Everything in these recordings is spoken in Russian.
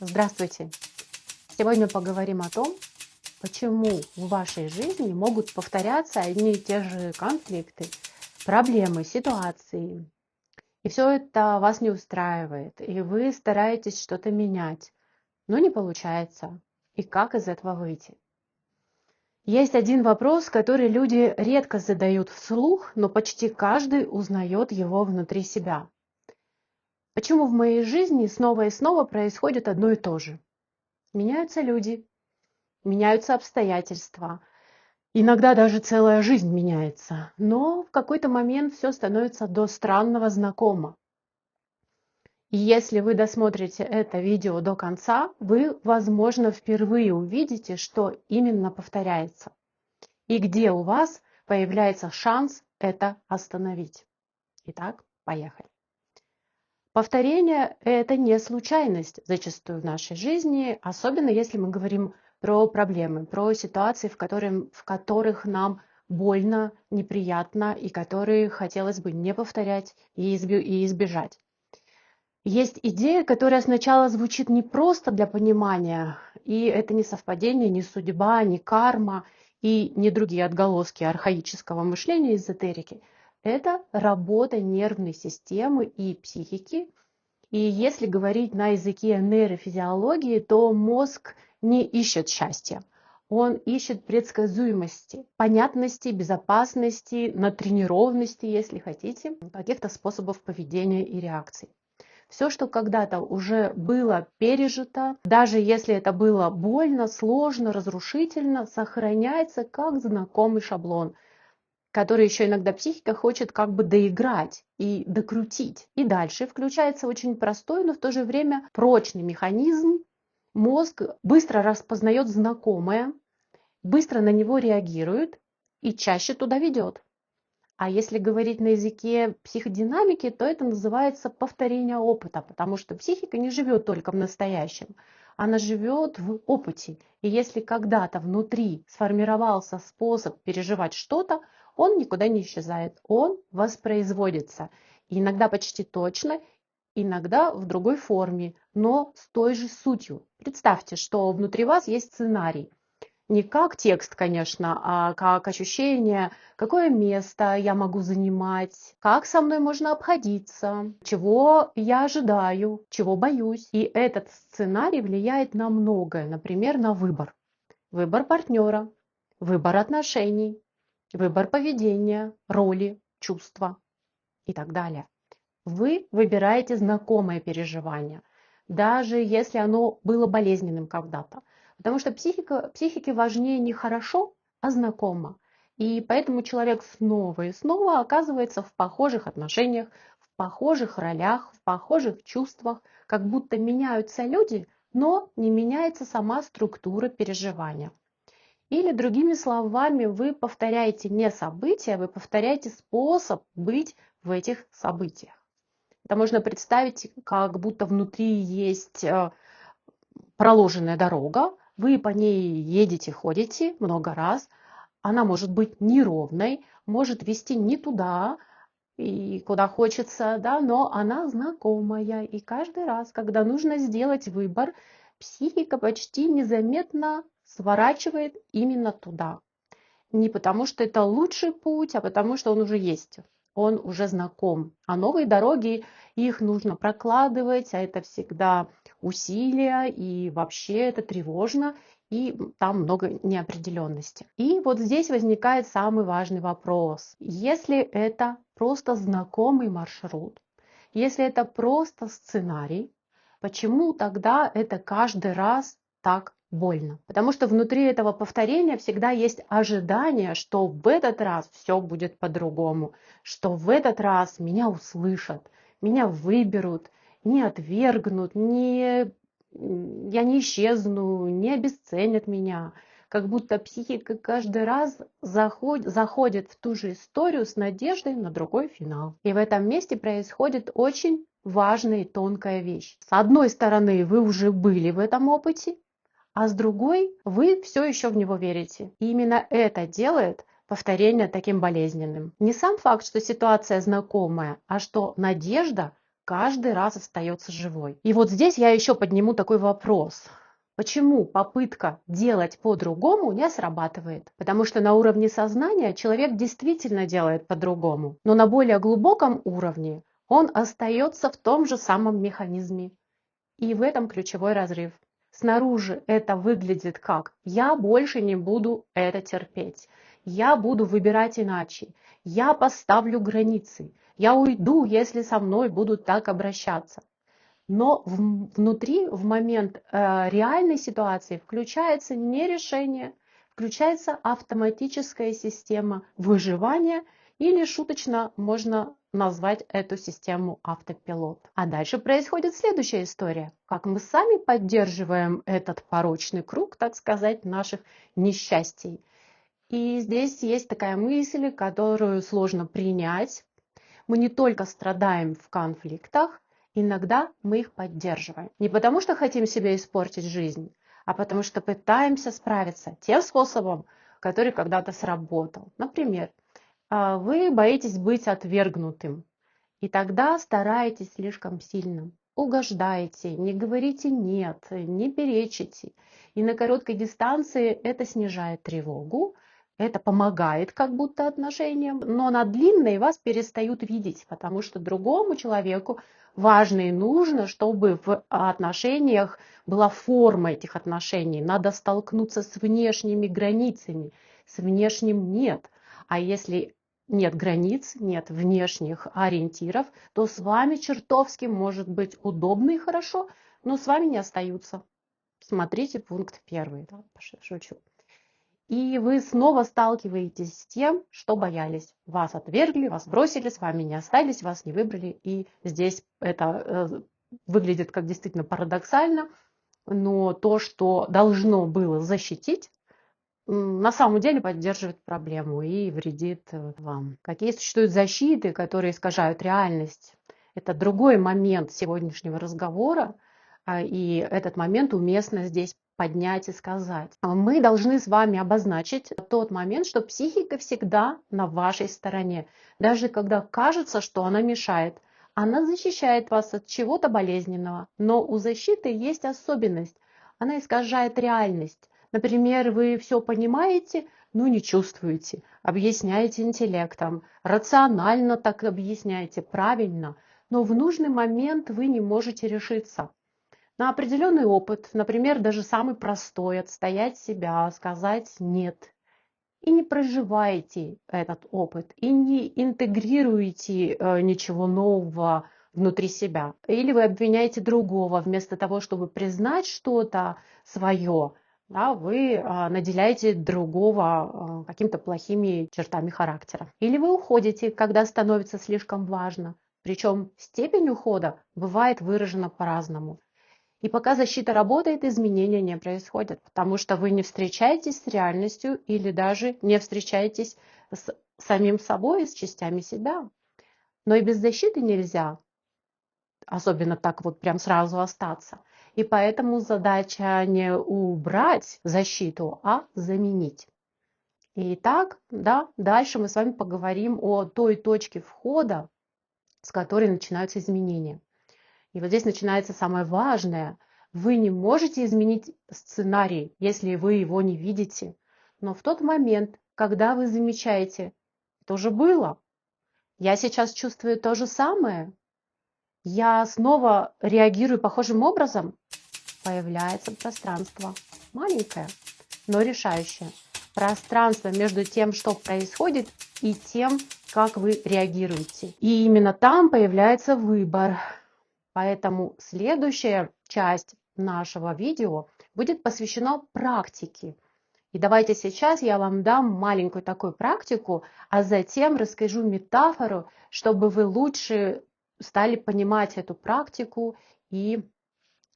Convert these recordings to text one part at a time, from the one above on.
Здравствуйте! Сегодня поговорим о том, почему в вашей жизни могут повторяться одни и те же конфликты, проблемы, ситуации. И все это вас не устраивает, и вы стараетесь что-то менять, но не получается. И как из этого выйти? Есть один вопрос, который люди редко задают вслух, но почти каждый узнает его внутри себя. Почему в моей жизни снова и снова происходит одно и то же? Меняются люди, меняются обстоятельства, иногда даже целая жизнь меняется, но в какой-то момент все становится до странного знакомо. И если вы досмотрите это видео до конца, вы, возможно, впервые увидите, что именно повторяется и где у вас появляется шанс это остановить. Итак, поехали. Повторение– это не случайность зачастую в нашей жизни, особенно если мы говорим про проблемы, про ситуации, в которых нам больно, неприятно и которые хотелось бы не повторять и избежать. Есть идея, которая сначала звучит не просто для понимания, и это не совпадение, не судьба, не карма и не другие отголоски архаического мышления эзотерики. Это работа нервной системы и психики. И если говорить на языке нейрофизиологии, то мозг не ищет счастья. Он ищет предсказуемости, понятности, безопасности, натренированности, если хотите, каких-то способов поведения и реакций. Все, что когда-то уже было пережито, даже если это было больно, сложно, разрушительно, сохраняется как знакомый шаблон, который еще иногда психика хочет как бы доиграть и докрутить. И дальше включается очень простой, но в то же время прочный механизм. Мозг быстро распознает знакомое, быстро на него реагирует и чаще туда ведет. А если говорить на языке психодинамики, то это называется повторение опыта, потому что психика не живет только в настоящем, она живет в опыте. И если когда-то внутри сформировался способ переживать что-то, он никуда не исчезает, он воспроизводится. И иногда почти точно, иногда в другой форме, но с той же сутью. Представьте, что внутри вас есть сценарий. Не как текст, конечно, а как ощущение, какое место я могу занимать, как со мной можно обходиться, чего я ожидаю, чего боюсь. И этот сценарий влияет на многое, например, на выбор. Выбор партнера, выбор отношений, выбор поведения, роли, чувства и так далее. Вы выбираете знакомое переживание, даже если оно было болезненным когда-то. Потому что психике важнее не хорошо, а знакомо. И поэтому человек снова и снова оказывается в похожих отношениях, в похожих ролях, в похожих чувствах, как будто меняются люди, но не меняется сама структура переживания. Или другими словами, вы повторяете не события, вы повторяете способ быть в этих событиях. Это можно представить, как будто внутри есть проложенная дорога, вы по ней едете, ходите много раз, она может быть неровной, может вести не туда, и куда хочется, да, но она знакомая. И каждый раз, когда нужно сделать выбор, психика почти незаметно сворачивает именно туда. Не потому, что это лучший путь, а потому, что он уже есть. Он уже знаком. А новые дороги, их нужно прокладывать, а это всегда усилия, и вообще это тревожно, и там много неопределенности. И вот здесь возникает самый важный вопрос. Если это просто знакомый маршрут, если это просто сценарий, почему тогда это каждый раз так больно? Потому что внутри этого повторения всегда есть ожидание, что в этот раз все будет по-другому, что в этот раз меня услышат, меня выберут, не отвергнут, я не исчезну, не обесценят меня. Как будто психика каждый раз заходит в ту же историю с надеждой на другой финал. И в этом месте происходит очень важная и тонкая вещь. С одной стороны, вы уже были в этом опыте, а с другой вы все еще в него верите. И именно это делает повторение таким болезненным. Не сам факт, что ситуация знакомая, а что надежда каждый раз остается живой. И вот здесь я еще подниму такой вопрос. Почему попытка делать по-другому не срабатывает? Потому что на уровне сознания человек действительно делает по-другому, но на более глубоком уровне он остается в том же самом механизме. И в этом ключевой разрыв. Снаружи это выглядит как «я больше не буду это терпеть», «я буду выбирать иначе», «я поставлю границы», «я уйду, если со мной будут так обращаться». Но внутри, в момент реальной ситуации, включается не решение, включается автоматическая система выживания, или шуточно можно назвать эту систему автопилот. А дальше происходит следующая история. Как мы сами поддерживаем этот порочный круг, так сказать, наших несчастий. И здесь есть такая мысль, которую сложно принять. Мы не только страдаем в конфликтах, иногда мы их поддерживаем. Не потому, что хотим себе испортить жизнь, а потому что пытаемся справиться тем способом, который когда-то сработал. Например, вы боитесь быть отвергнутым, и тогда стараетесь слишком сильно. Угождаете, не говорите «нет», не перечите. И на короткой дистанции это снижает тревогу, это помогает как будто отношениям, но на длинной вас перестают видеть, потому что другому человеку важно и нужно, чтобы в отношениях была форма этих отношений. Надо столкнуться с внешними границами, с внешним «нет». А если нет границ, нет внешних ориентиров, то с вами чертовски может быть удобно и хорошо, но с вами не остаются. Смотрите пункт 1. Да, шучу. И вы снова сталкиваетесь с тем, что боялись. Вас отвергли, вас бросили, с вами не остались, вас не выбрали. И здесь это выглядит как действительно парадоксально, но то, что должно было защитить, на самом деле поддерживает проблему и вредит вам. Какие существуют защиты, которые искажают реальность? Это другой момент сегодняшнего разговора, и этот момент уместно здесь поднять и сказать. Мы должны с вами обозначить тот момент, что психика всегда на вашей стороне. Даже когда кажется, что она мешает. Она защищает вас от чего-то болезненного, но у защиты есть особенность. Она искажает реальность. Например, вы все понимаете, но не чувствуете, объясняете интеллектом, рационально так объясняете, правильно, но в нужный момент вы не можете решиться на определенный опыт, например, даже самый простой, отстоять себя, сказать «нет». И не проживаете этот опыт, и не интегрируете ничего нового внутри себя. Или вы обвиняете другого, вместо того, чтобы признать что-то свое, да, вы наделяете другого какими-то плохими чертами характера. Или вы уходите, когда становится слишком важно. Причем степень ухода бывает выражена по-разному. И пока защита работает, изменения не происходят, потому что вы не встречаетесь с реальностью или даже не встречаетесь с самим собой, с частями себя. Но и без защиты нельзя, особенно так вот прям сразу остаться. И поэтому задача не убрать защиту, а заменить. Итак, да, дальше мы с вами поговорим о той точке входа, с которой начинаются изменения. И вот здесь начинается самое важное. Вы не можете изменить сценарий, если вы его не видите. Но в тот момент, когда вы замечаете, это уже было, я сейчас чувствую то же самое, я снова реагирую похожим образом, появляется пространство. Маленькое, но решающее. Пространство между тем, что происходит, и тем, как вы реагируете. И именно там появляется выбор. Поэтому следующая часть нашего видео будет посвящена практике. И давайте сейчас я вам дам маленькую такую практику, а затем расскажу метафору, чтобы вы лучше стали понимать эту практику и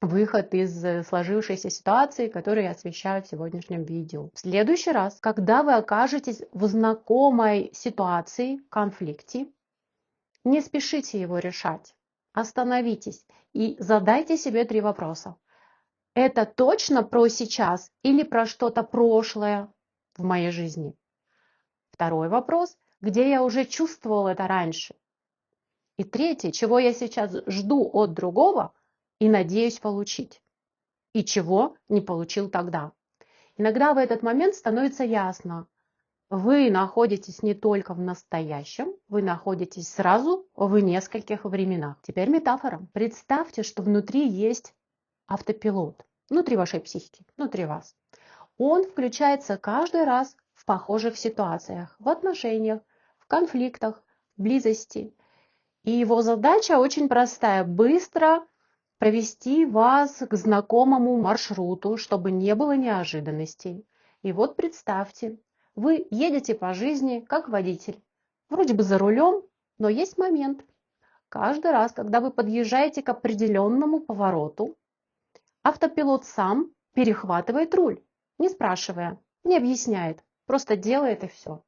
выход из сложившейся ситуации, которую я освещаю в сегодняшнем видео. В следующий раз, когда вы окажетесь в знакомой ситуации, конфликте, не спешите его решать. Остановитесь и задайте себе 3 вопроса. Это точно про сейчас или про что-то прошлое в моей жизни? Второй вопрос. Где я уже чувствовал это раньше? И третье, чего я сейчас жду от другого и надеюсь получить. И чего не получил тогда. Иногда в этот момент становится ясно, вы находитесь не только в настоящем, вы находитесь сразу в нескольких временах. Теперь метафора. Представьте, что внутри есть автопилот, внутри вашей психики, внутри вас. Он включается каждый раз в похожих ситуациях, в отношениях, в конфликтах, в близости. И его задача очень простая – быстро провести вас к знакомому маршруту, чтобы не было неожиданностей. И вот представьте, вы едете по жизни как водитель. Вроде бы за рулем, но есть момент. Каждый раз, когда вы подъезжаете к определенному повороту, автопилот сам перехватывает руль, не спрашивая, не объясняет, просто делает и все.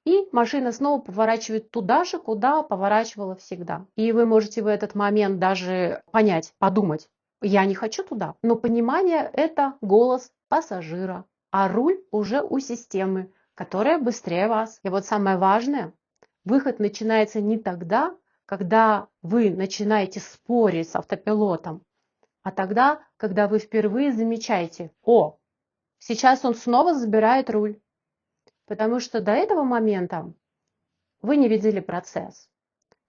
И машина снова поворачивает туда же, куда поворачивала всегда. И вы можете в этот момент даже понять, подумать, я не хочу туда. Но понимание – это голос пассажира, а руль уже у системы, которая быстрее вас. И вот самое важное, выход начинается не тогда, когда вы начинаете спорить с автопилотом, а тогда, когда вы впервые замечаете, о, сейчас он снова забирает руль. Потому что до этого момента вы не видели процесс.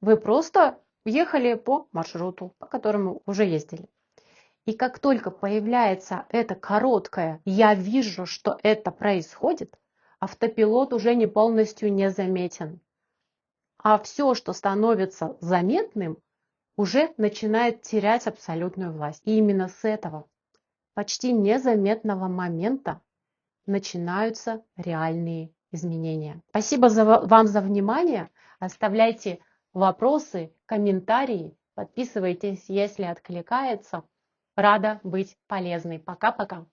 Вы просто ехали по маршруту, по которому уже ездили. И как только появляется это короткое «я вижу, что это происходит», автопилот уже не полностью не заметен. А все, что становится заметным, уже начинает терять абсолютную власть. И именно с этого почти незаметного момента начинаются реальные изменения. Спасибо вам за внимание. Оставляйте вопросы, комментарии. Подписывайтесь, если откликается. Рада быть полезной. Пока-пока.